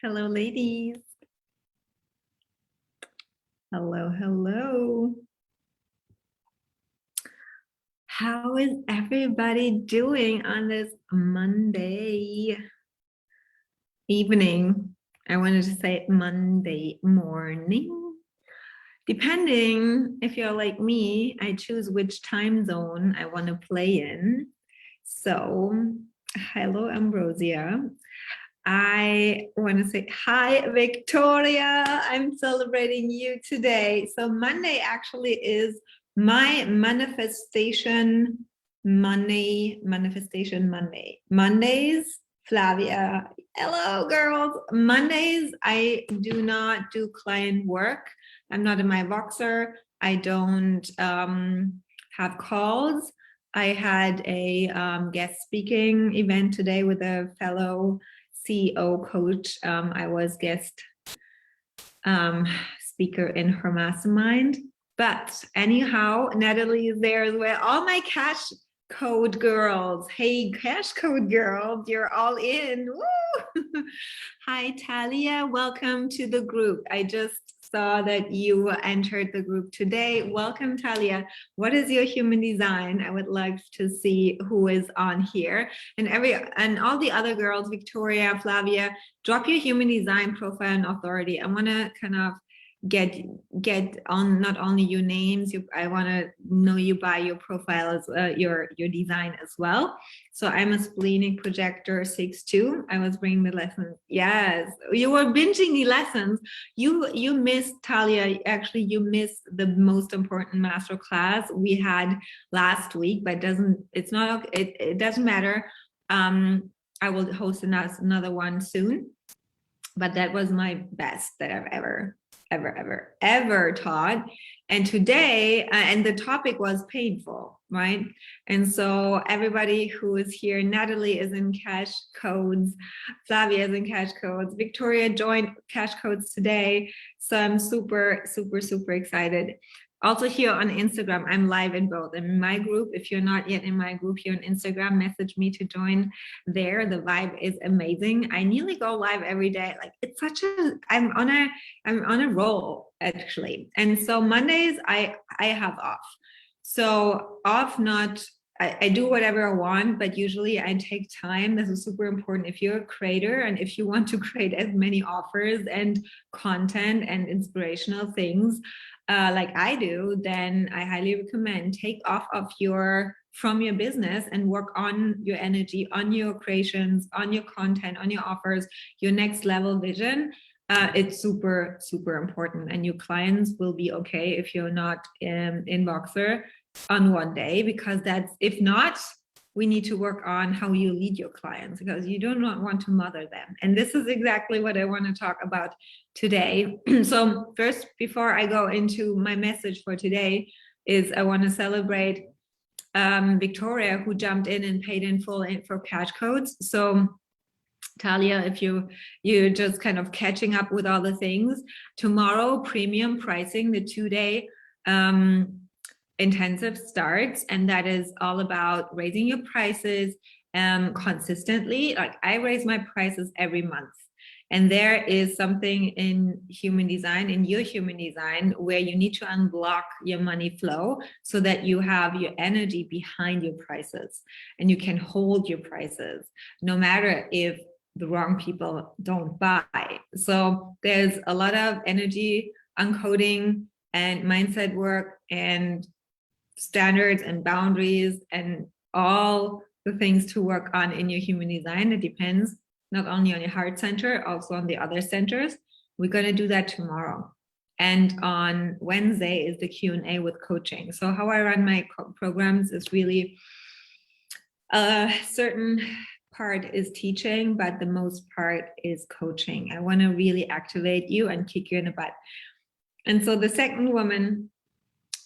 Hello, ladies. Hello, hello. How is everybody doing on this Monday evening? I wanted to say Monday morning. Depending if you're like me, I choose which time zone I want to play in. So, hello, Ambrosia. I want to say hi, Victoria. I'm celebrating you today. So Monday actually is my manifestation Monday. Mondays, Flavia. Hello, girls. Mondays, I do not do client work. I'm not in my Voxer. I don't have calls. I had a guest speaking event today with a fellow CEO coach. I was guest speaker in her mastermind. But anyhow, Natalie is there as well. All my cash code girls. Hey, cash code girls, you're all in. Woo! Hi, Talia. Welcome to the group. I just saw that you entered the group today. Welcome, Talia. What is your human design? I would like to see who is on here. And all the other girls, Victoria, Flavia, drop your human design profile and authority. I want to kind of get on not only your names, I want to know you by your profile as your design as well. So I'm a splenic projector 6-2. I was bringing the lessons. Yes, you were binging the lessons. You missed, Talia, actually you missed the most important master class we had last week, but it doesn't matter. I will host another one soon, but that was my best that I've ever taught. And today, and the topic was painful, right? And so everybody who is here, Natalie is in cash codes, Flavia is in cash codes, Victoria joined cash codes today. So I'm super excited. Also here on Instagram, I'm live in both. I'm in my group. If you're not yet in my group here on Instagram, message me to join there. The vibe is amazing. I nearly go live every day. Like it's I'm on a roll actually. And so Mondays I have off. So off, not I do whatever I want, but usually I take time. This is super important. If you're a creator and if you want to create as many offers and content and inspirational things like I do, then I highly recommend take off from your business and work on your energy, on your creations, on your content, on your offers, your next level vision. It's super important, and your clients will be okay if you're not in Voxer on one day, because if not, we need to work on how you lead your clients, because you do not want to mother them. And this is exactly what I want to talk about today. So first, before I go into my message for today, is I want to celebrate Victoria, who jumped in and paid in full for cash codes. So Talia, if you're just kind of catching up with all the things, tomorrow premium pricing, the 2-day intensive starts, and that is all about raising your prices consistently. Like I raise my prices every month, and there is something in human design, in your human design, where you need to unblock your money flow so that you have your energy behind your prices and you can hold your prices no matter if the wrong people don't buy. So there's a lot of energy uncoding and mindset work and standards and boundaries and all the things to work on in your human design. It depends not only on your heart center, also on the other centers. We're going to do that tomorrow. And on Wednesday is the Q&A with coaching. So how I run my programs is really a certain part is teaching, but the most part is coaching. I want to really activate you and kick you in the butt. And so the second woman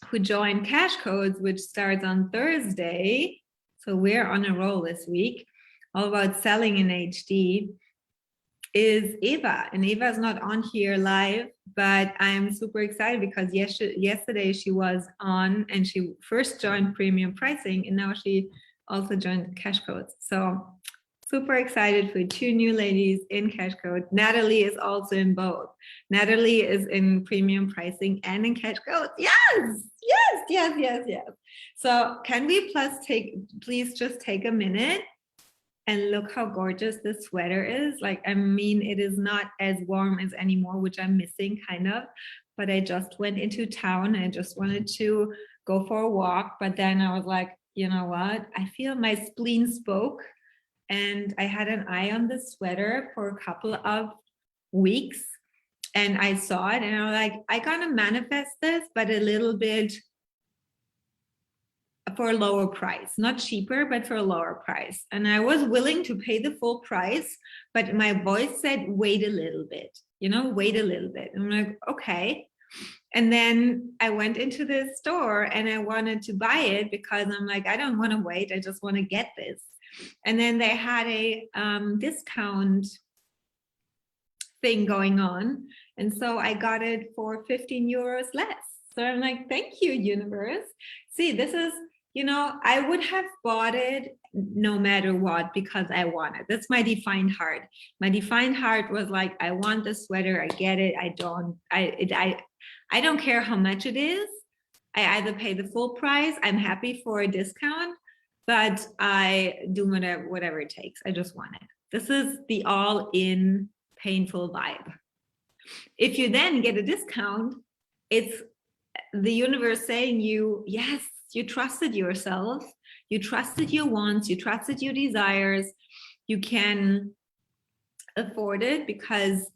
who joined Cash Codes, which starts on Thursday, so we're on a roll this week, all about selling in HD, is Eva. And Eva is not on here live, but I'm super excited because yesterday she was on, and she first joined premium pricing, and now she also joined Cash Codes. So Super excited for 2 new ladies in Cash Code. Natalie is also in both. Natalie is in premium pricing and in Cash Code. Yes. So can we please just take a minute and look how gorgeous this sweater is. Like, I mean, it is not as warm as anymore, which I'm missing kind of, but I just went into town. I just wanted to go for a walk, but then I was like, you know what? I feel my spleen spoke, and I had an eye on this sweater for a couple of weeks, and I saw it and I was like, I gotta manifest this, but a little bit for a lower price, not cheaper, but for a lower price. And I was willing to pay the full price, but my voice said, wait a little bit, wait a little bit. And I'm like, okay. And then I went into the store and I wanted to buy it because I'm like, I don't want to wait. I just want to get this. And then they had a discount thing going on. And so I got it for 15 euros less. So I'm like, thank you, universe. See, this is, I would have bought it no matter what because I want it. That's my defined heart. My defined heart was like, I want the sweater. I get it. I don't care how much it is. I either pay the full price. I'm happy for a discount, but I do whatever it takes. I just want it. This is the all-in painful vibe. If you then get a discount, it's the universe saying yes, you trusted yourself, you trusted your wants, you trusted your desires, you can afford it because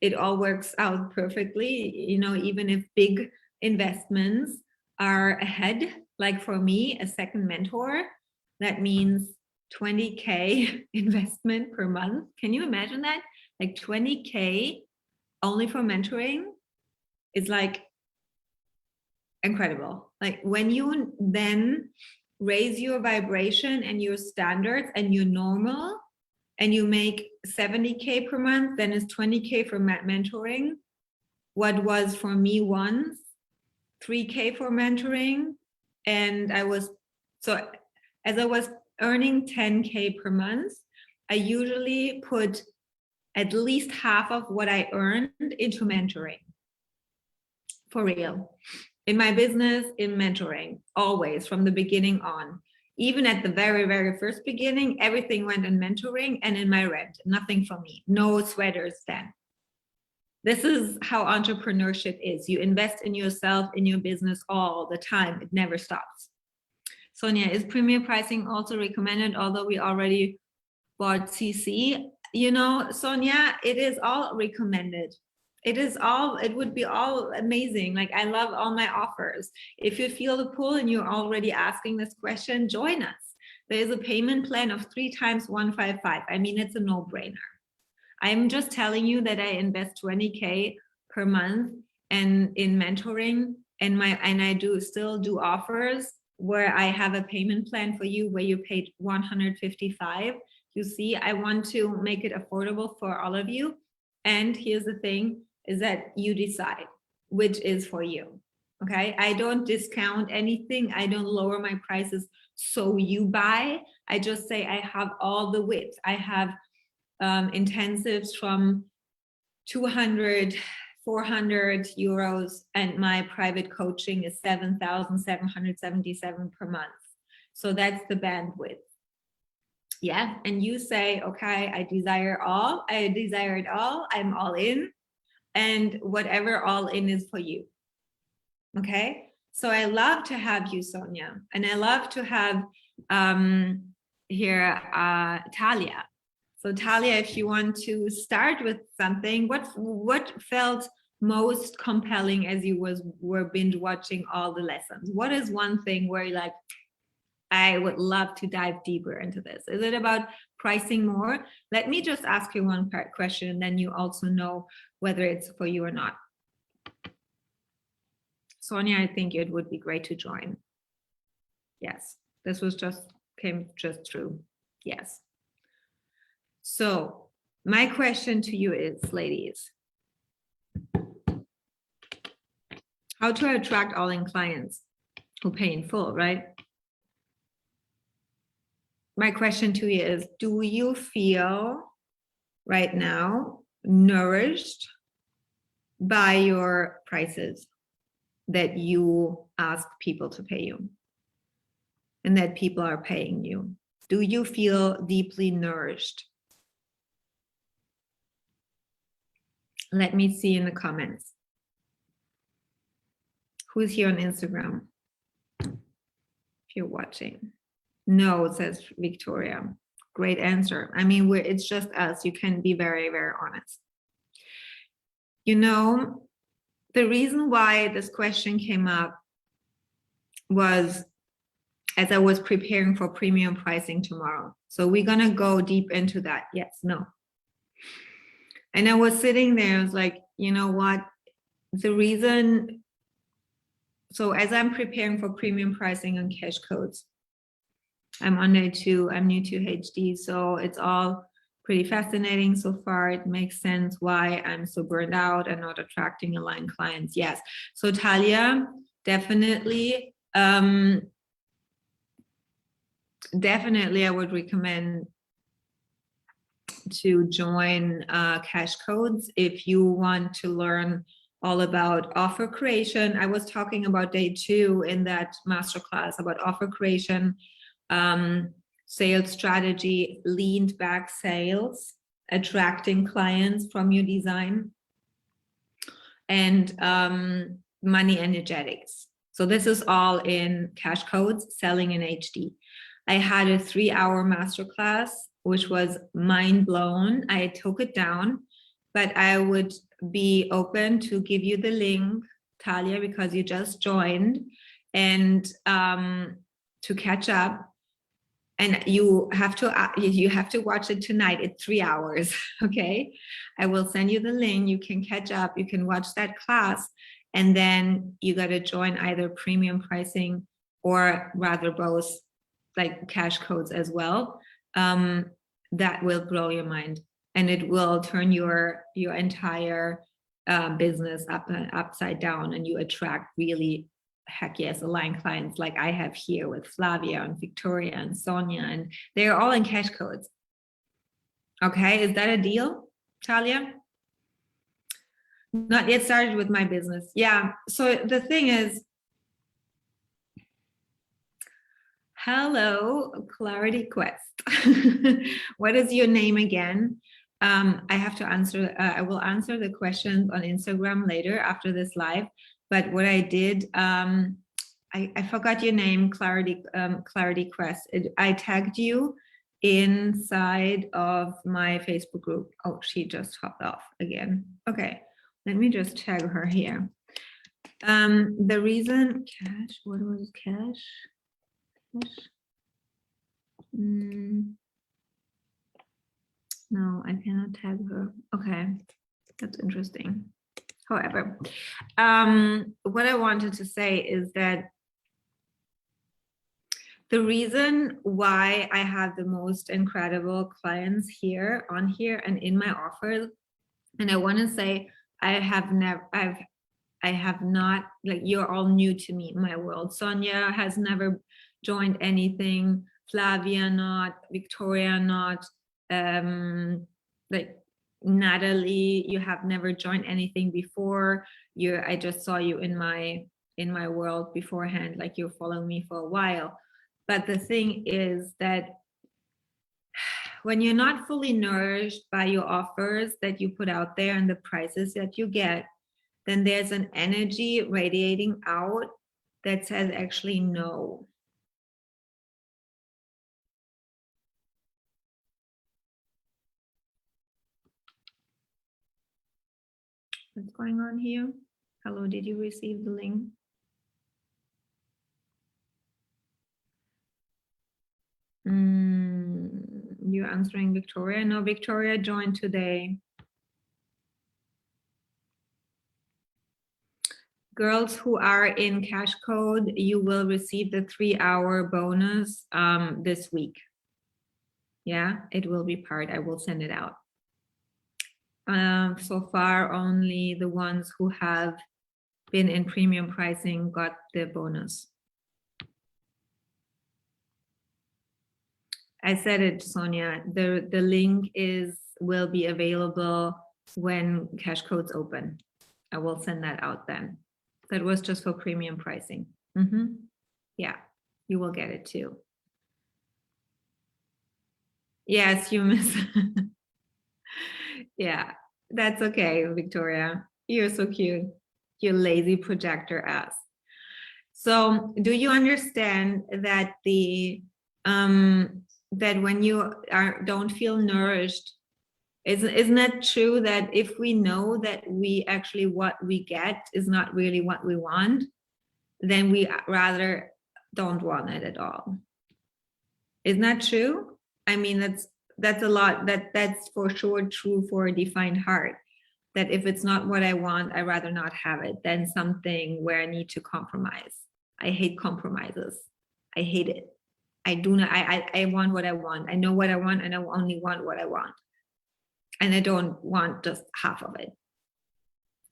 it all works out perfectly, even if big investments are ahead. Like for me, a second mentor, that means 20K investment per month. Can you imagine that? Like 20K only for mentoring is like incredible. Like when you then raise your vibration and your standards and your normal, and you make 70K per month, then it's 20K for mentoring. What was for me once 3K for mentoring, and as I was earning 10K per month, I usually put at least half of what I earned into mentoring. For real. In my business, in mentoring, always from the beginning on. Even at the very, very first beginning, everything went in mentoring and in my rent, nothing for me, no sweaters then. This is how entrepreneurship is. You invest in yourself, in your business all the time. It never stops. Sonia, is premium pricing also recommended, although we already bought CC? Sonia, it is all recommended. It would be all amazing. Like, I love all my offers. If you feel the pull and you're already asking this question, join us. There's a payment plan of 3 times 155. I mean, it's a no-brainer. I'm just telling you that I invest 20K per month and in mentoring, and I still do offers where I have a payment plan for you where you paid 155. You see, I want to make it affordable for all of you. And here's the thing, is that you decide which is for you. Okay, I don't discount anything. I don't lower my prices so you buy. I just say I have all the width. I have intensives from 200, 400 euros, and my private coaching is 7,777 per month. So that's the bandwidth. Yeah, and you say, okay, I desire it all, I'm all in, and whatever all in is for you. Okay, so I love to have you, Sonia, and I love to have here Talia. So Talia, if you want to start with something, what felt most compelling as you were binge watching all the lessons? What is one thing where you're like, I would love to dive deeper into this? Is it about pricing more? Let me just ask you one question, and then you also know whether it's for you or not. Sonia, I think it would be great to join. Yes, this came just through. Yes. So my question to you is, ladies, how to attract all-in clients who pay in full, right? my question to you is, do you feel right now nourished by your prices that you ask people to pay you and that people are paying you? Do you feel deeply nourished? Let me see in the comments. Who's here on Instagram? If you're watching. No, says Victoria. Great answer. I mean, it's just us. You can be very, very honest. You know, the reason why this question came up was as I was preparing for premium pricing tomorrow. So we're going to go deep into that. Yes, no. And I was sitting there, I was like, you know what? The reason, so as I'm preparing for premium pricing on cash codes, I'm new to HD, so it's all pretty fascinating so far. It makes sense why I'm so burned out and not attracting aligned clients. Yes. So Talia, definitely, definitely I would recommend to join Cash Codes if you want to learn all about offer creation. I was talking about day 2 in that masterclass about offer creation, sales strategy, leaned back sales, attracting clients from your design, and money energetics. So this is all in Cash Codes, selling in HD. I had a 3-hour masterclass, which was mind blown. I took it down, but I would be open to give you the link, Talia, because you just joined, and to catch up. And you have to watch it tonight. It's 3 hours. Okay, I will send you the link. You can catch up. You can watch that class, and then you got to join either premium pricing or rather both, like Cash Codes as well. That will blow your mind, and it will turn your entire business upside down, and you attract really, heck yes, aligned clients like I have here with Flavia and Victoria and Sonia, and they're all in Cash Codes. Okay, is that a deal, Talia? Not yet started with my business. Yeah, so the thing is, hello, Clarity Quest. What is your name again? I have to answer, I will answer the questions on Instagram later after this live. But what I did, I forgot your name, Clarity Quest. I tagged you inside of my Facebook group. Oh, she just hopped off again. Okay, let me just tag her here. The reason, Cash, what was Cash? No, I cannot tag her. Okay, that's interesting. However, what I wanted to say is that the reason why I have the most incredible clients here on here and in my offers, and I want to say I have not, like, you're all new to me, my world. Sonia has never joined anything, Flavia not, Victoria not, like Natalie, you have never joined anything before. I just saw you in my world beforehand, like you're following me for a while. But the thing is that when you're not fully nourished by your offers that you put out there and the prices that you get, then there's an energy radiating out that says actually no. What's going on here? Hello, did you receive the link? You're answering Victoria? No, Victoria joined today. Girls who are in Cash Code, you will receive the 3-hour bonus this week. Yeah, it will be part. I will send it out. So far, only the ones who have been in premium pricing got the bonus. I said it, Sonia. The link will be available when cash codes open. I will send that out then. That was just for premium pricing. Yeah, you will get it too. Yes, you miss. Yeah, that's okay, Victoria. You're so cute. You lazy projector ass. So, do you understand that that when you don't feel nourished, isn't that true that if we know that we actually what we get is not really what we want, then we rather don't want it at all? Isn't that true? I mean, that's a lot. That's for sure true for a defined heart. That if it's not what I want, I'd rather not have it than something where I need to compromise. I hate compromises. I hate it. I do not, I want what I want. I know what I want and I only want what I want. And I don't want just half of it.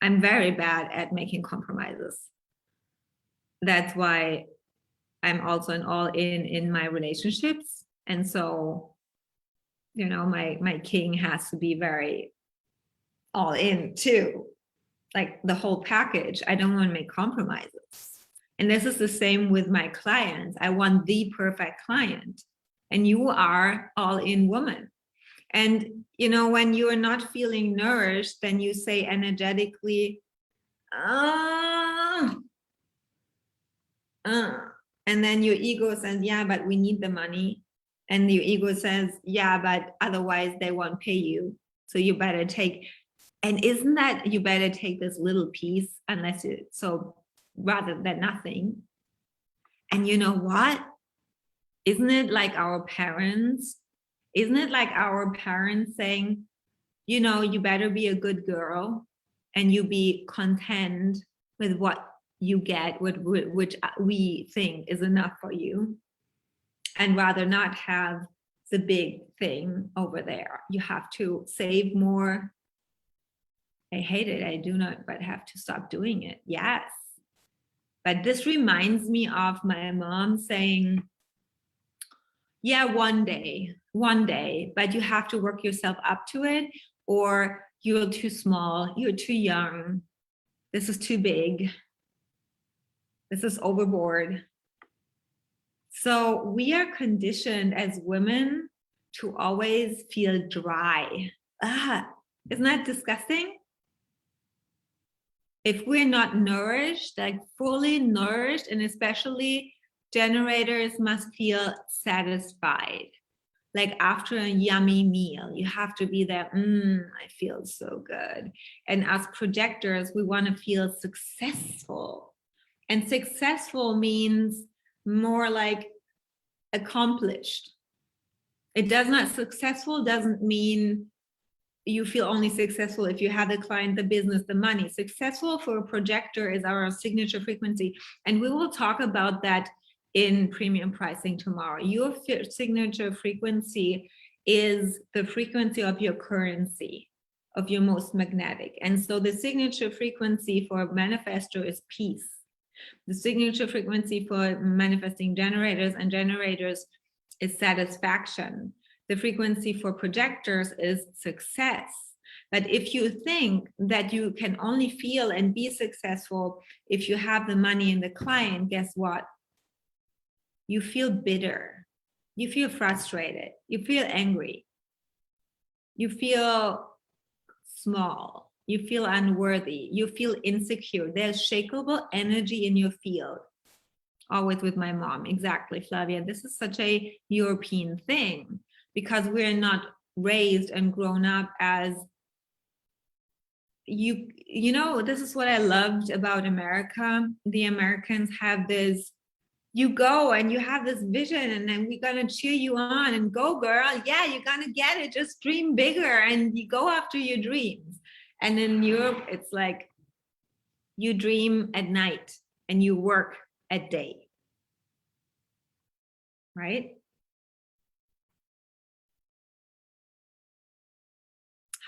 I'm very bad at making compromises. That's why I'm also an all in my relationships. And so, you know, my king has to be very all in too, like the whole package. I don't want to make compromises. And this is the same with my clients. I want the perfect client. And you are all in woman. And, you know, when you are not feeling nourished, then you say energetically, and then your ego says, yeah, but we need the money. And your ego says, yeah, but otherwise they won't pay you. So you better take, and isn't that you better take this little piece unless you, so rather than nothing. And you know what? Isn't it like our parents? Isn't it like our parents saying, you know, you better be a good girl and you be content with what you get, which we think is enough for you, and rather not have the big thing over there. You have to save more. I hate it. I do not, but have to stop doing it. Yes. But this reminds me of my mom saying, yeah, one day, but you have to work yourself up to it, or you're too small, you're too young, this is too big, this is overboard. So we are conditioned as women to always feel dry. Isn't that disgusting? If we're not nourished, like fully nourished, and especially generators must feel satisfied. Like after a yummy meal, you have to be there, I feel so good. And as projectors, we want to feel successful. And successful means more like accomplished. It does not, successful doesn't mean you feel only successful if you have the client, the business, the money. Successful for a projector is our signature frequency. And we will talk about that in premium pricing tomorrow. Your signature frequency is the frequency of your currency, of your most magnetic. And so the signature frequency for a manifestor is peace. The signature frequency for manifesting generators and generators is satisfaction. The frequency for projectors is success. But if you think that you can only feel and be successful if you have the money and the client, guess what? You feel bitter, you feel frustrated, you feel angry, you feel small, you feel unworthy, you feel insecure. There's shakable energy in your field. Always with my mom. Exactly, Flavia. This is such a European thing because we're not raised and grown up as you know, this is what I loved about America. The Americans have this, you go and you have this vision and then we're going to cheer you on and go girl, yeah, you're going to get it, just dream bigger and you go after your dreams. And in Europe it's like you dream at night and you work at day, right?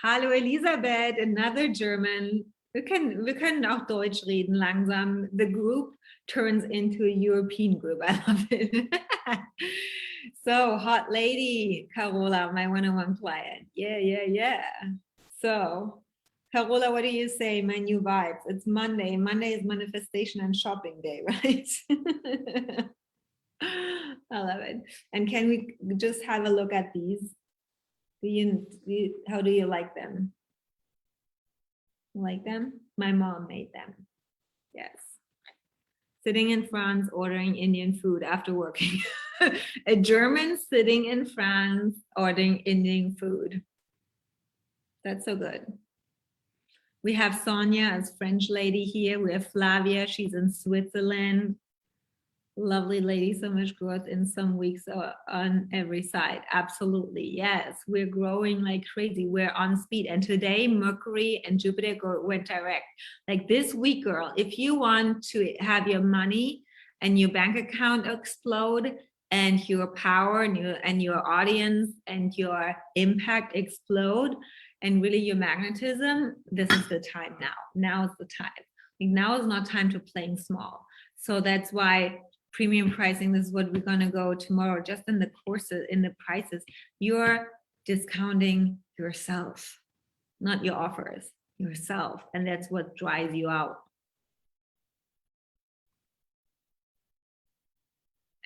Hallo Elisabeth, another German. Wir können auch Deutsch reden langsam. The group turns into a European group. I love it. So, hot lady, Carola, my one-on-one client. Yeah. So, Carola, what do you say? My new vibes. It's Monday. Monday is manifestation and shopping day, right? I love it. And can we just have a look at these? How do you like them? Like them? My mom made them. Yes. Sitting in France, ordering Indian food after working. A German sitting in France, ordering Indian food. That's so good. We have Sonia as French lady here. We have Flavia, she's in Switzerland. Lovely lady, so much growth in some weeks on every side. Absolutely, yes. We're growing like crazy. We're on speed. And today, Mercury and Jupiter went direct. Like this week, girl, if you want to have your money and your bank account explode and your power and your audience and your impact explode and really your magnetism, this is the time now. Now is the time. Like now is not time to playing small. So that's why premium pricing, this is what we're going to go tomorrow, just in the courses, in the prices. You're discounting yourself, not your offers, yourself. And that's what drives you out.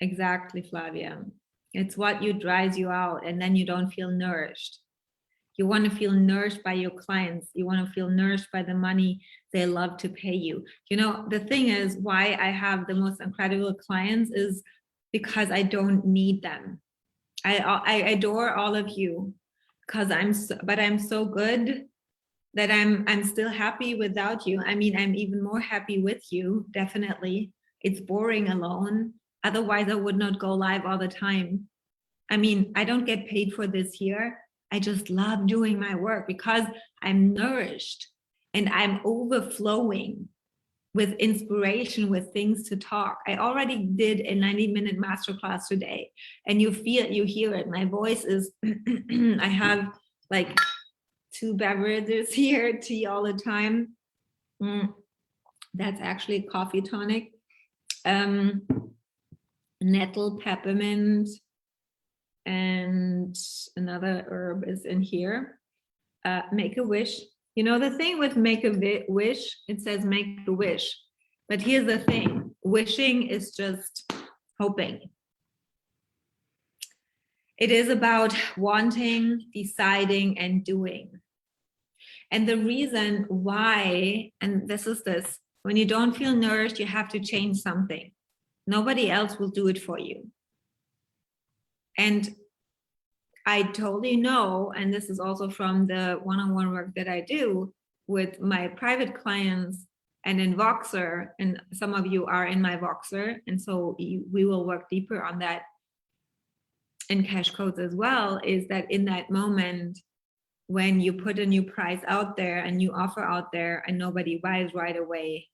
Exactly, Flavia. It's what drives you out, and then you don't feel nourished. You want to feel nourished by your clients. You want to feel nourished by the money they love to pay you. You know, the thing is why I have the most incredible clients is because I don't need them. I adore all of you because I'm so good that I'm still happy without you. I mean, I'm even more happy with you. Definitely. It's boring alone. Otherwise, I would not go live all the time. I mean, I don't get paid for this here. I just love doing my work because I'm nourished and I'm overflowing with inspiration, with things to talk. I already did a 90-minute masterclass today, and you hear it. My voice is, I have like 2 beverages here, tea all the time. That's actually coffee tonic. Nettle, peppermint, and another herb is in here. Make a wish. You know, the thing with make a wish, it says make a wish. But here's the thing, wishing is just hoping. It is about wanting, deciding, and doing. And the reason why, and this, when you don't feel nourished, you have to change something. Nobody else will do it for you. And I totally know, and this is also from the one-on-one work that I do with my private clients and in Voxer, and some of you are in my Voxer, and so we will work deeper on that in cash codes as well, is that in that moment when you put a new price out there, a new offer out there, and nobody buys right away,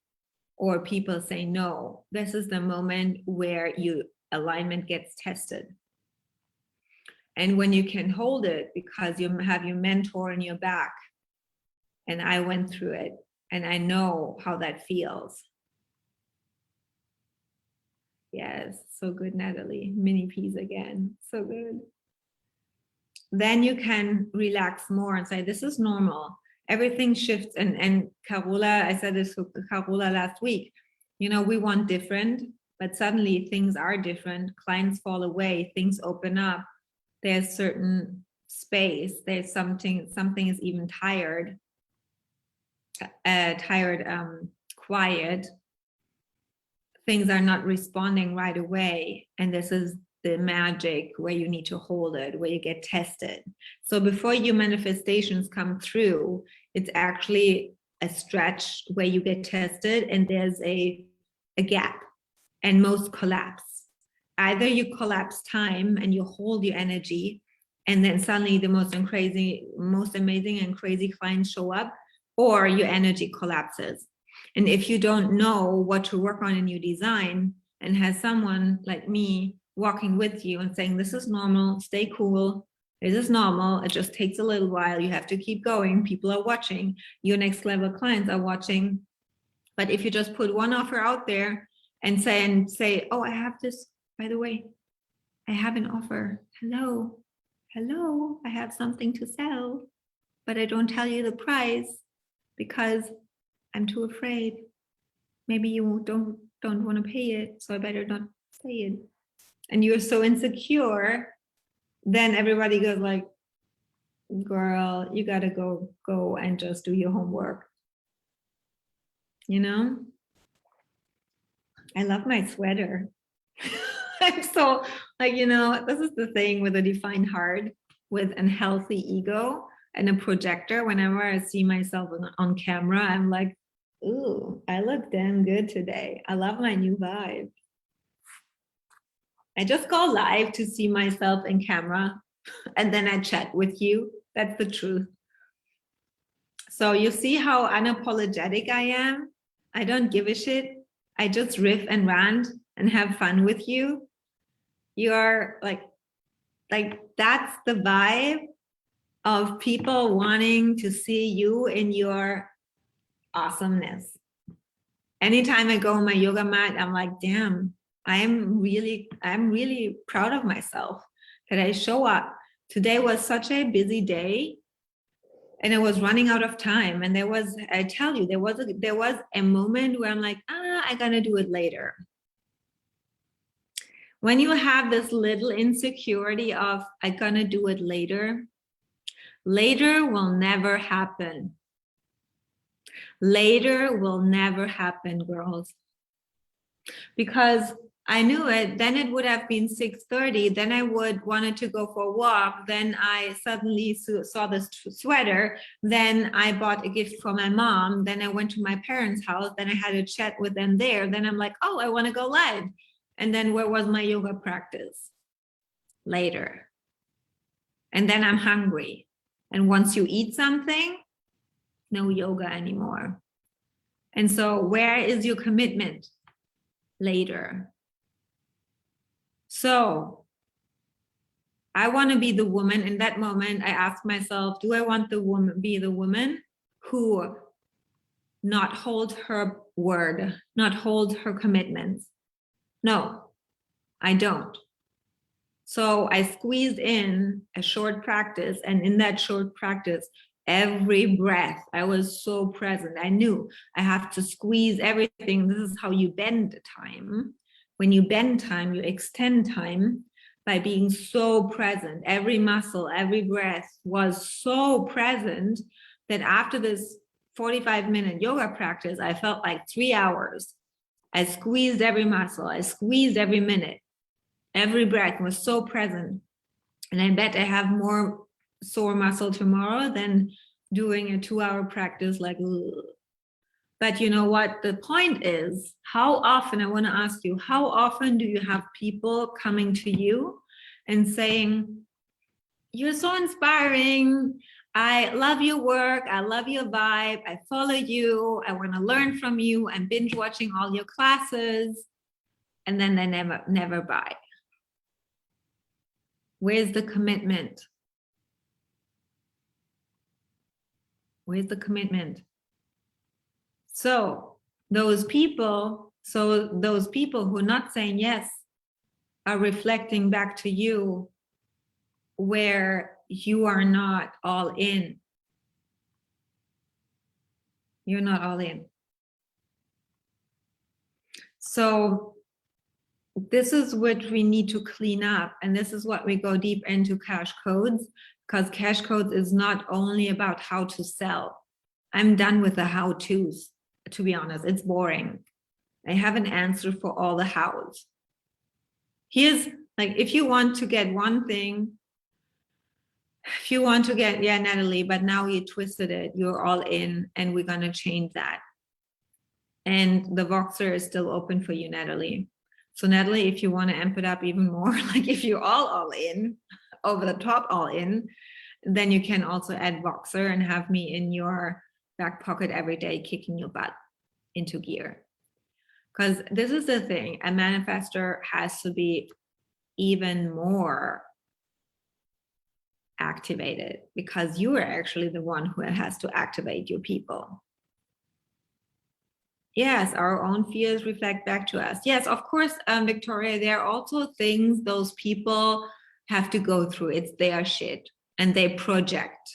or people say no, this is the moment where your alignment gets tested. And when you can hold it because you have your mentor in your back, and I went through it and I know how that feels. Yes, so good, Natalie. Mini peas again, so good. Then you can relax more and say, this is normal. Everything shifts. And Carola, I said this to Carola last week, you know, we want different, but suddenly things are different. Clients fall away, things open up. There's certain space, there's something is even tired, quiet. Things are not responding right away. And this is the magic where you need to hold it, where you get tested. So before your manifestations come through, it's actually a stretch where you get tested and there's a gap, and most collapse. Either you collapse time and you hold your energy, and then suddenly the most amazing and crazy clients show up, or your energy collapses. And if you don't know what to work on in your design, and has someone like me walking with you and saying, this is normal, stay cool, This is normal. It just takes a little while. You have to keep going. People are watching. Your next level clients are watching. But if you just put one offer out there and say, oh, I have this, by the way, I have an offer. Hello, I have something to sell, but I don't tell you the price because I'm too afraid. Maybe you don't want to pay it, so I better not say it. And you're so insecure, then everybody goes like, girl, you gotta go and just do your homework. You know? I love my sweater. I'm so like, this is the thing with a defined heart, with an healthy ego and a projector. Whenever I see myself on camera, I'm like, ooh, I look damn good today. I love my new vibe. I just go live to see myself in camera and then I chat with you. That's the truth. So you see how unapologetic I am? I don't give a shit. I just riff and rant and have fun with you. You're like that's the vibe of people wanting to see you in your awesomeness. Anytime I go on my yoga mat, I'm like, damn, I'm really proud of myself that I show up. Today was such a busy day and I was running out of time. And I tell you, there was a moment where I'm like, I'm gonna do it later. When you have this little insecurity of I'm gonna do it later, later will never happen. Later will never happen, girls. Because I knew it, then it would have been 6:30, then I wanted to go for a walk, then I suddenly saw this sweater, then I bought a gift for my mom, then I went to my parents' house, then I had a chat with them there, then I'm like, oh, I want to go live. And then where was my yoga practice? Later. And then I'm hungry. And once you eat something, no yoga anymore. And so where is your commitment? Later. So I want to be the woman. In that moment, I ask myself, do I want be the woman who not hold her word, not hold her commitments? No, I don't. So I squeezed in a short practice, and in that short practice, every breath, I was so present. I knew I have to squeeze everything. This is how you bend time. When you bend time, you extend time by being so present. Every muscle, every breath was so present that after this 45-minute yoga practice, I felt like 3 hours. I squeezed every muscle. I squeezed every minute. Every breath was so present. And I bet I have more sore muscle tomorrow than doing a 2-hour practice like, ugh. But you know what? The point is, how often, I want to ask you, how often do you have people coming to you and saying, you're so inspiring. I love your work. I love your vibe. I follow you. I want to learn from you. I'm binge watching all your classes. And then they never buy. Where's the commitment? Where's the commitment? So those people who are not saying yes are reflecting back to you where you are not all in. You're not all in. So this is what we need to clean up. And this is what we go deep into cash codes, because cash codes is not only about how to sell. I'm done with the how-tos, to be honest. It's boring. I have an answer for all the hows. Here's like, if you want to get one thing, if you want to get, yeah, Natalie, but now you twisted it, you're all in, and we're going to change that. And the Voxer is still open for you, Natalie. So Natalie, if you want to amp it up even more, like if you're all in, over the top all in, then you can also add Voxer and have me in your back pocket every day, kicking your butt into gear. Because this is the thing, a manifestor has to be even more activate it, because you are actually the one who has to activate your people. Yes, our own fears reflect back to us. Yes, of course, Victoria, there are also things those people have to go through. It's their shit and they project.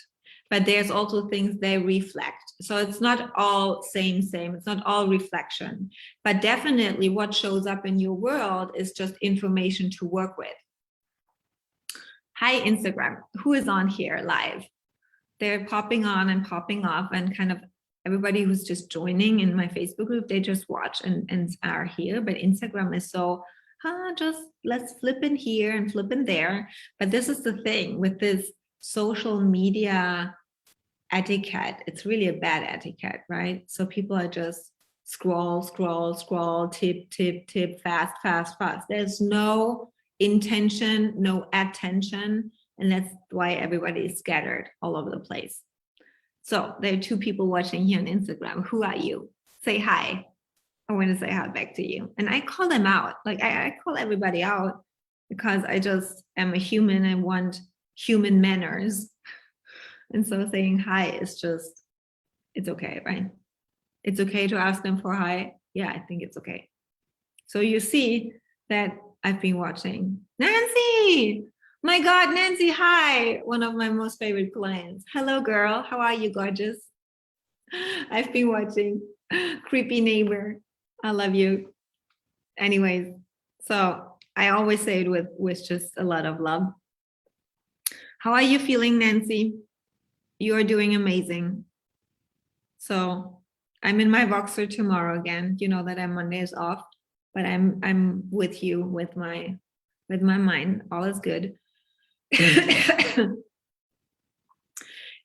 But there's also things they reflect. So it's not all same. It's not all reflection. But definitely what shows up in your world is just information to work with. Hi, Instagram. Who is on here live? They're popping on and popping off, and kind of everybody who's just joining in my Facebook group, they just watch and are here. But Instagram is so, just let's flip in here and flip in there. But this is the thing with this social media etiquette. It's really a bad etiquette, right? So people are just scroll, tip, fast. There's no intention, no attention. And that's why everybody is scattered all over the place. So there are 2 people watching here on Instagram. Who are you? Say hi. I want to say hi back to you. And I call them out. Like I call everybody out because I just am a human and want human manners. And so saying hi is just, it's okay, right? It's okay to ask them for hi. Yeah, I think it's okay. So you see that I've been watching. Nancy! My God, Nancy, hi! One of my most favorite clients. Hello, girl. How are you, gorgeous? I've been watching. Creepy neighbor. I love you. Anyways, so I always say it with just a lot of love. How are you feeling, Nancy? You're doing amazing. So I'm in my Voxer tomorrow again. You know that I'm Mondays off, but I'm with you with my mind. All is good.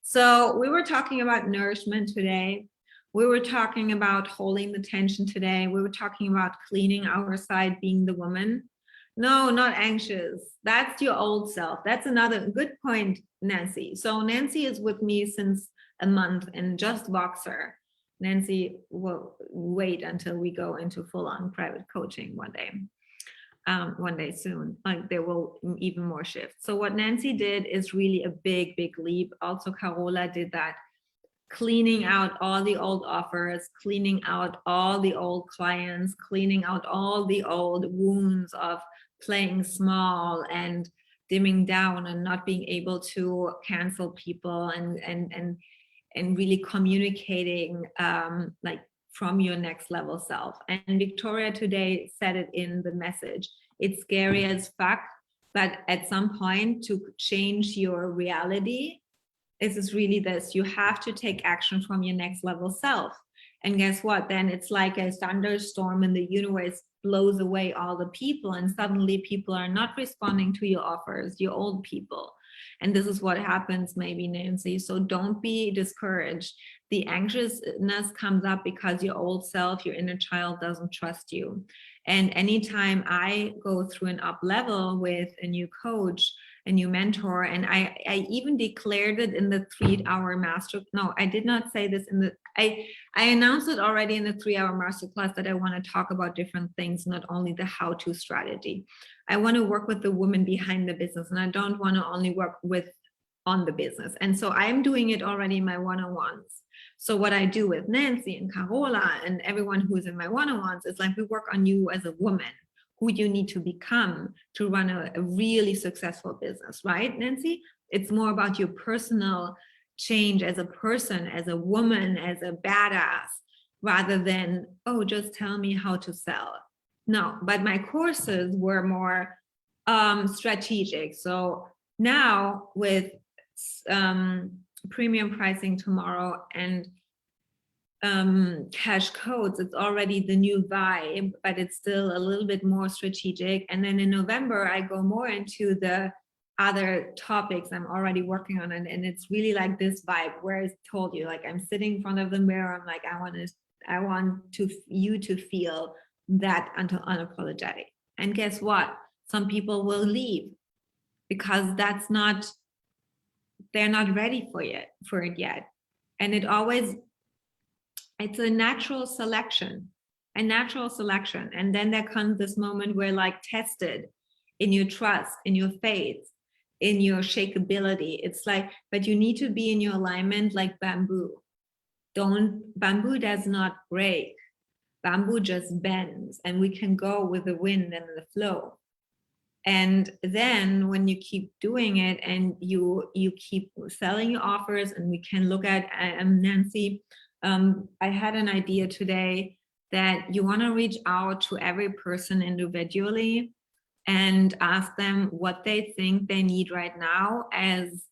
So we were talking about nourishment today. We were talking about holding the tension today. We were talking about cleaning our side, being the woman. No, not anxious. That's your old self. That's another good point, Nancy. So Nancy is with me since a month and just Voxer. Nancy will wait until we go into full-on private coaching one day soon. Like there will even more shifts. So what Nancy did is really a big leap. Also Carola did that, cleaning out all the old offers, cleaning out all the old clients, cleaning out all the old wounds of playing small and dimming down and not being able to cancel people and really communicating like from your next level self. And Victoria today said it in the message. It's scary as fuck, but at some point to change your reality, this is really this. You have to take action from your next level self. And guess what? Then it's like a thunderstorm in the universe blows away all the people, and suddenly people are not responding to your offers, your old people. And this is what happens, maybe, Nancy. So don't be discouraged. The anxiousness comes up because your old self, your inner child doesn't trust you. And anytime I go through an up level with a new coach, a new mentor, and I even declared it in the 3-hour master. No, I did not say this in the, I announced it already in the 3-hour masterclass that I want to talk about different things, not only the how-to strategy. I want to work with the woman behind the business, and I don't want to only work with on the business. And so I'm doing it already in my one-on-ones. So what I do with Nancy and Carola and everyone who's in my one-on-ones is like we work on you as a woman, who you need to become to run a really successful business, right, Nancy? It's more about your personal change as a person, as a woman, as a badass, rather than, oh, just tell me how to sell. No, but my courses were more strategic. So now with premium pricing tomorrow and cash codes, it's already the new vibe, but it's still a little bit more strategic. And then in November, I go more into the other topics I'm already working on. And it's really like this vibe where I told you, like I'm sitting in front of the mirror. I'm like, I want you to feel that unapologetic. And guess what? Some people will leave because they're not ready for it yet. And it's a natural selection. And then there comes this moment where, like, tested in your trust, in your faith, in your shakeability. It's like, but you need to be in your alignment like bamboo. Bamboo does not break. Bamboo just bends, and we can go with the wind and the flow. And then when you keep doing it and you keep selling your offers, and we can look at Nancy, I had an idea today that you want to reach out to every person individually and ask them what they think they need right now as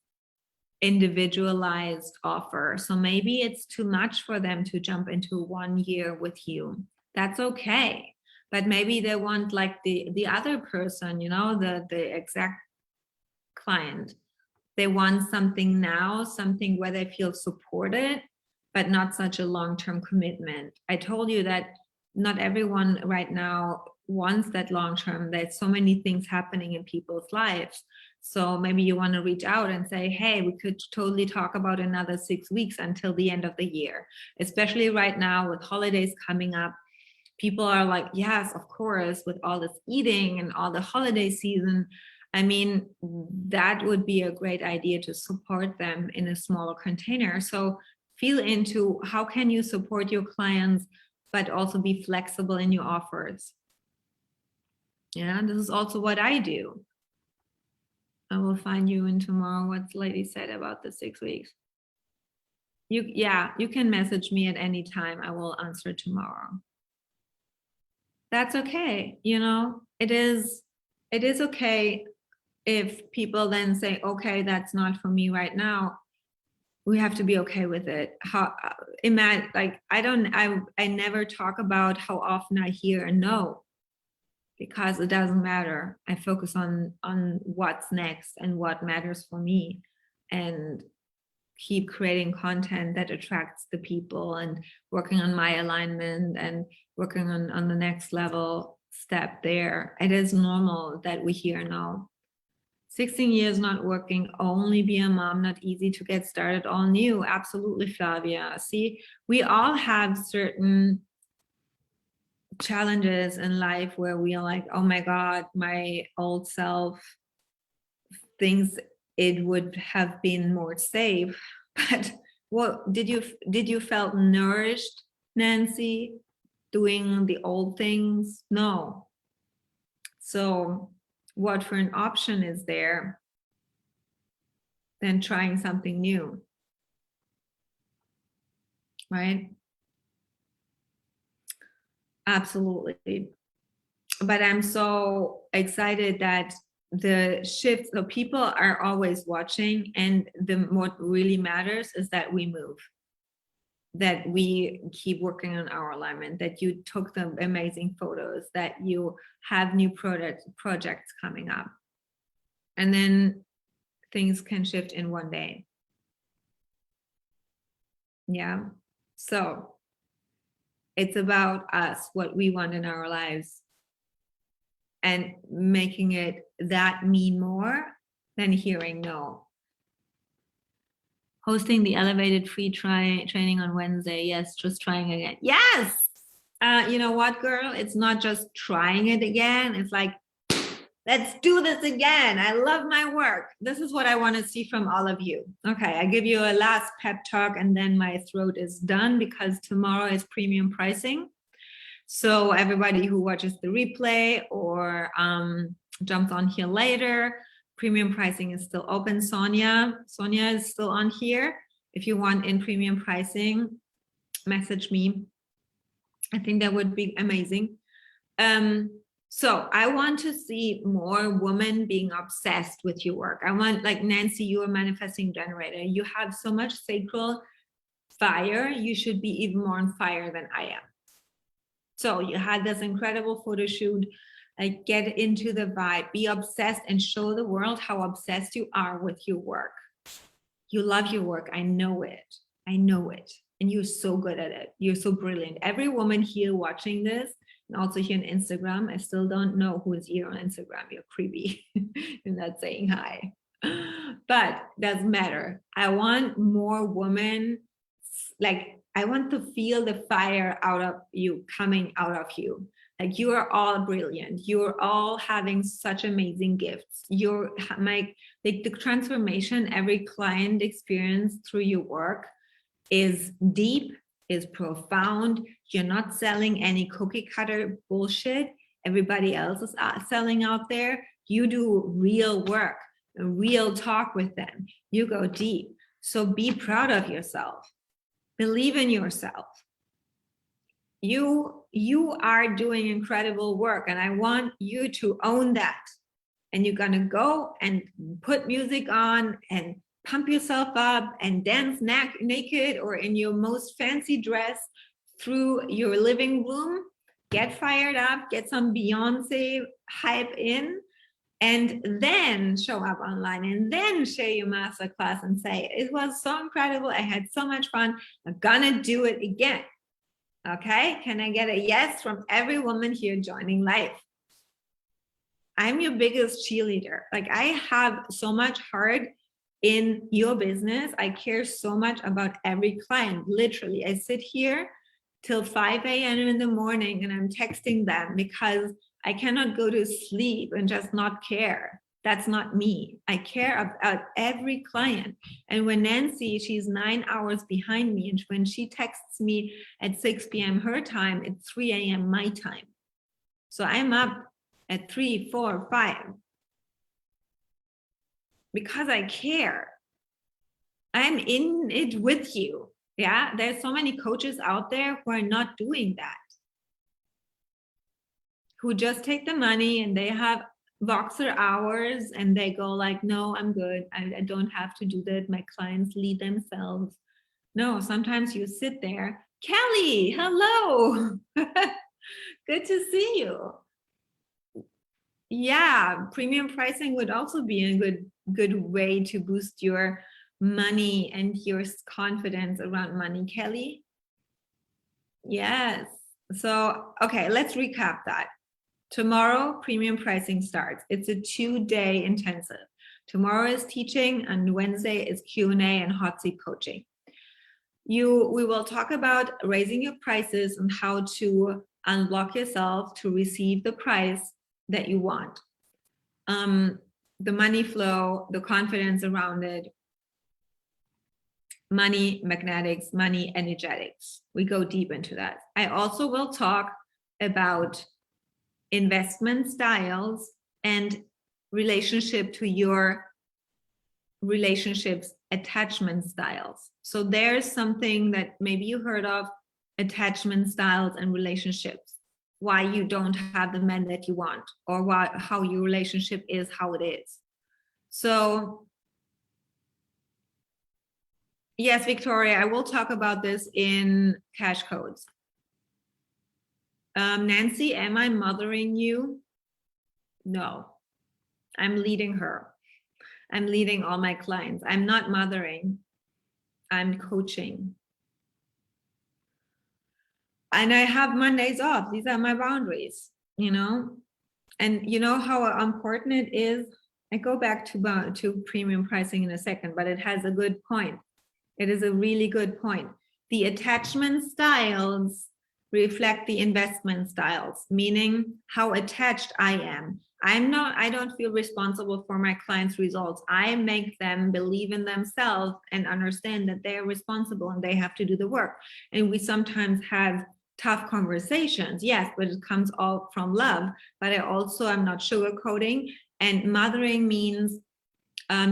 individualized offer. So maybe it's too much for them to jump into 1 year with you. That's okay. But maybe they want like the other person, you know, the exact client. They want something now, something where they feel supported, but not such a long-term commitment. I told you that not everyone right now wants that long-term. There's so many things happening in people's lives. So maybe you want to reach out and say, hey, we could totally talk about another 6 weeks until the end of the year, especially right now with holidays coming up. People are like, yes, of course, with all this eating and all the holiday season. I mean, that would be a great idea to support them in a smaller container. So feel into how can you support your clients, but also be flexible in your offers. Yeah, this is also what I do. I will find you in tomorrow what the lady said about the 6 weeks. You can message me at any time. I will answer tomorrow. That's okay. You know, it is okay if people then say, okay, that's not for me right now. We have to be okay with it. Imagine, like, I never talk about how often I hear a no, because it doesn't matter. I focus on what's next and what matters for me, and keep creating content that attracts the people, and working on my alignment and working on the next level step there. It is normal that we hear no. 16 years not working, only be a mom, not easy to get started, all new. Absolutely, Flavia. See, we all have certain challenges in life where we are like, oh my God, my old self thinks it would have been more safe. But what did you felt nourished, Nancy, doing the old things? No. So what for an option is there than trying something new, right? Absolutely. But I'm so excited that the shift, so people are always watching, and what really matters is that we move, that we keep working on our alignment, that you took the amazing photos, that you have new projects coming up, and then things can shift in one day. Yeah. So it's about us, what we want in our lives, and making it that mean more than hearing no. Hosting the elevated free training on Wednesday. Yes, just trying again. Yes. You know what, girl? It's not just trying it again. It's like, let's do this again. I love my work. This is what I want to see from all of you. Okay, I give you a last pep talk, and then my throat is done, because tomorrow is premium pricing. So everybody who watches the replay or jumps on here later, premium pricing is still open. Sonia is still on here. If you want in premium pricing, message me. I think that would be amazing. So I want to see more women being obsessed with your work. I want, like Nancy, you're a manifesting generator. You have so much sacral fire. You should be even more on fire than I am. So you had this incredible photo shoot. Like, get into the vibe, be obsessed, and show the world how obsessed you are with your work. You love your work. I know it. And you're so good at it. You're so brilliant. Every woman here watching this, and also here on Instagram, I still don't know who is here on Instagram. You're creepy. You're not saying hi. But doesn't matter. I want more women, like, I want to feel the fire out of you, coming out of you. Like, you are all brilliant. You're all having such amazing gifts. Like the transformation every client experience through your work is deep, is profound. You're not selling any cookie cutter bullshit everybody else is selling out there. You do real work, real talk with them. You go deep. So be proud of yourself. Believe in yourself. You are doing incredible work, and I want you to own that. And you're gonna go and put music on and pump yourself up and dance naked or in your most fancy dress through your living room. Get fired up, get some Beyonce hype in, and then show up online and then share your masterclass and say, it was so incredible. I had so much fun. I'm gonna do it again. Okay, can I get a yes from every woman here joining live? I'm your biggest cheerleader. Like, I have so much heart in your business. I care so much about every client. Literally, I sit here till 5 a.m. in the morning and I'm texting them because I cannot go to sleep and just not care. That's not me. I care about every client. And when Nancy, she's 9 hours behind me, and when she texts me at 6 p.m. her time, it's 3 a.m. my time. So I'm up at 3, 4, 5 because I care. I'm in it with you. Yeah, there's so many coaches out there who are not doing that, who just take the money and they have Voxer hours and they go like, no, I'm good. I don't have to do that. My clients lead themselves. No, sometimes you sit there. Kelly, hello. Good to see you. Yeah, premium pricing would also be a good way to boost your money and your confidence around money, Kelly. Yes. So, okay, let's recap that. Tomorrow, premium pricing starts. It's a 2-day intensive. Tomorrow is teaching, and Wednesday is Q&A and hot seat coaching. We will talk about raising your prices and how to unblock yourself to receive the price that you want. The money flow, the confidence around it, money magnetics, money energetics. We go deep into that. I also will talk about investment styles and relationship to your relationships, attachment styles. So there's something that maybe you heard of, attachment styles and relationships, why you don't have the men that you want, or how your relationship is how it is. So yes, Victoria, I will talk about this in cash codes. Nancy, am I mothering you? No, I'm leading her. I'm leading all my clients. I'm not mothering, I'm coaching. And I have Mondays off. These are my boundaries, you know? And you know how important it is? I go back to premium pricing in a second, but it has a good point. It is a really good point. The attachment styles reflect the investment styles, meaning how attached I am. I don't feel responsible for my clients' results. I make them believe in themselves and understand that they're responsible and they have to do the work. And we sometimes have tough conversations, yes, but it comes all from love. But I'm not sugarcoating. And mothering means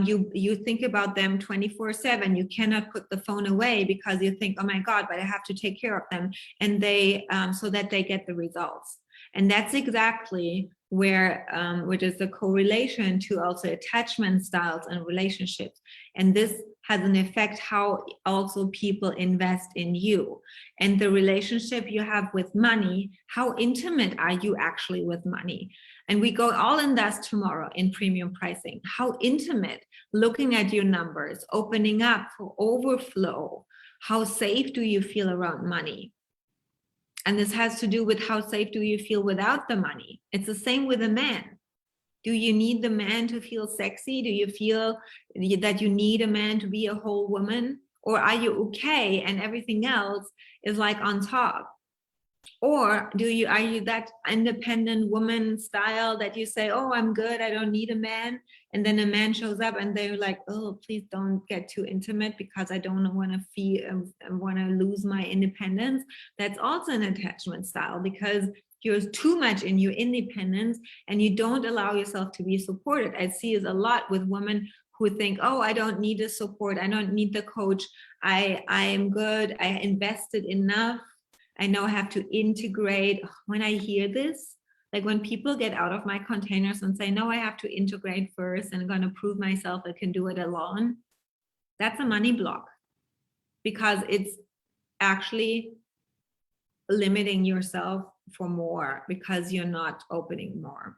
you think about them 24/7. You cannot put the phone away because you think, oh my God, but I have to take care of them, and they so that they get the results. And that's exactly where which is the correlation to also attachment styles and relationships. And this has an effect how also people invest in you. And the relationship you have with money, how intimate are you actually with money? And we go all in that tomorrow in premium pricing. How intimate, looking at your numbers, opening up for overflow. How safe do you feel around money? And this has to do with how safe do you feel without the money? It's the same with a man. Do you need the man to feel sexy? Do you feel that you need a man to be a whole woman? Or are you okay and everything else is like on top? Or are you that independent woman style that you say, oh, I'm good, I don't need a man, and then a man shows up and they're like, oh, please don't get too intimate because I don't want to feel, I want to lose my independence. That's also an attachment style, because you're too much in your independence and you don't allow yourself to be supported. I see it a lot with women who think, oh, I don't need the support, I don't need the coach, I am good, I invested enough, I know I have to integrate. When I hear this, like when people get out of my containers and say, no, I have to integrate first and I'm going to prove myself I can do it alone, that's a money block, because it's actually limiting yourself for more because you're not opening more.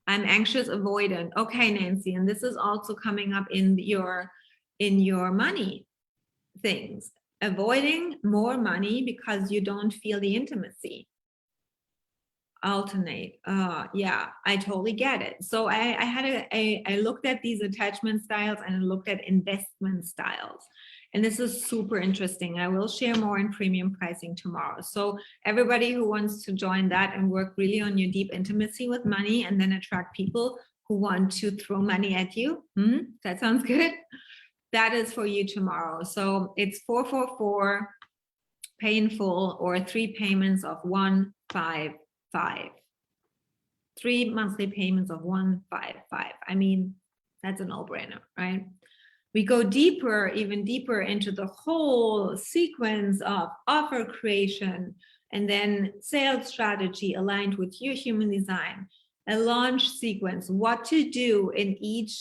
I'm anxious avoidant. Okay, Nancy, and this is also coming up in your money things. Avoiding more money because you don't feel the intimacy. Alternate. Yeah, I totally get it. So I looked at these attachment styles and I looked at investment styles. And this is super interesting. I will share more in premium pricing tomorrow. So everybody who wants to join that and work really on your deep intimacy with money and then attract people who want to throw money at you. That sounds good. That is for you tomorrow. So it's 444 pay in full, or 3 payments of 155. 3 monthly payments of 155. I mean, that's a no-brainer, right? We go deeper, even deeper into the whole sequence of offer creation and then sales strategy aligned with your human design, a launch sequence, what to do in each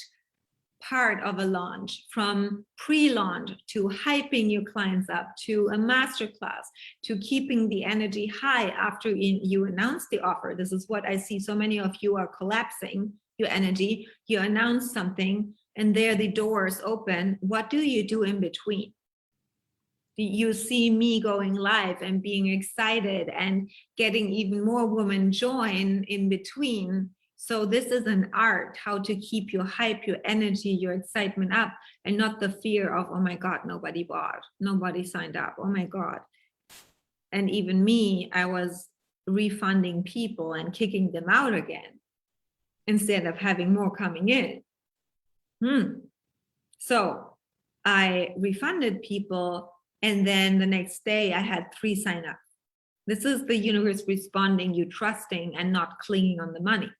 part of a launch, from pre-launch to hyping your clients up, to a masterclass, to keeping the energy high after you announce the offer. This is what I see. So many of you are collapsing your energy. You announce something and there the doors open. What do you do in between? You see me going live and being excited and getting even more women join in between. So this is an art, how to keep your hype, your energy, your excitement up, and not the fear of, oh my God, nobody bought, nobody signed up, oh my God. And even me, I was refunding people and kicking them out again instead of having more coming in. So I refunded people, and then the next day I had 3 sign up. This is the universe responding, you trusting and not clinging on the money.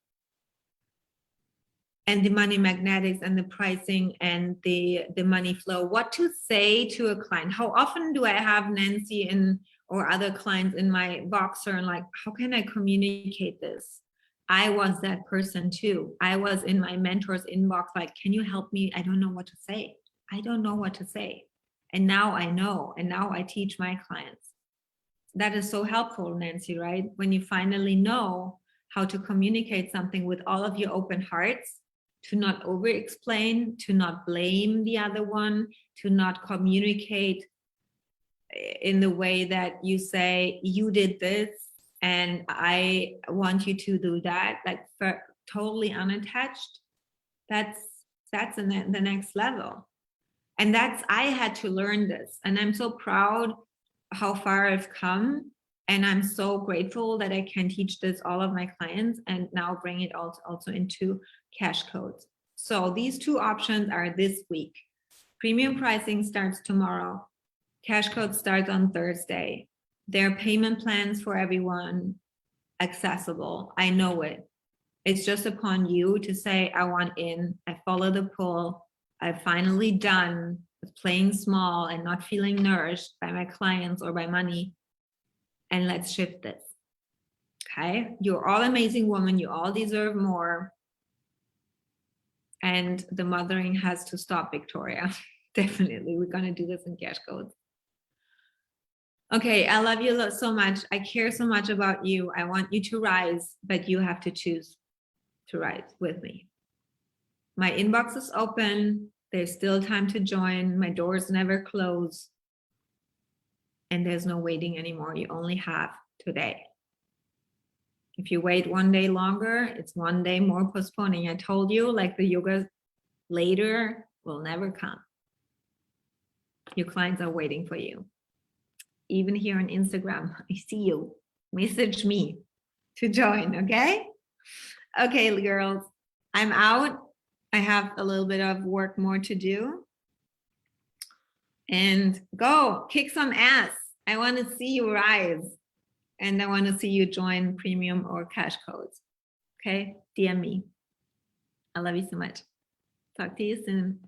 And the money magnetics and the pricing and the money flow. What to say to a client? How often do I have Nancy or other clients in my Voxer and like, how can I communicate this? I was that person too. I was in my mentor's inbox like, can you help me? I don't know what to say. I don't know what to say. And now I know, and now I teach my clients. That is so helpful, Nancy, right? When you finally know how to communicate something with all of your open hearts, to not over-explain, to not blame the other one, to not communicate in the way that you say, you did this and I want you to do that, like totally unattached. That's the next level. And I had to learn this. And I'm so proud how far I've come. And I'm so grateful that I can teach this all of my clients and now bring it also into cash codes. So these 2 options are this week. Premium pricing starts tomorrow. Cash code starts on Thursday. There are payment plans for everyone, accessible. I know it. It's just upon you to say, I want in, I follow the pull. I've finally done with playing small and not feeling nourished by my clients or by money. And let's shift this. Okay, you're all amazing women, you all deserve more. And the mothering has to stop, Victoria. Definitely, we're gonna do this in cash codes. Okay, I love you so much. I care so much about you. I want you to rise, but you have to choose to rise with me. My inbox is open. There's still time to join. My doors never close. And there's no waiting anymore. You only have today. If you wait one day longer, it's one day more postponing. I told you, like the yoga later will never come. Your clients are waiting for you. even here on Instagram. I see you. Message me to join, okay? Okay, girls, I'm out. I have a little bit of work more to do. And go kick some ass. I want to see you rise. And I want to see you join premium or cash codes. Okay? DM me. I love you so much. Talk to you soon.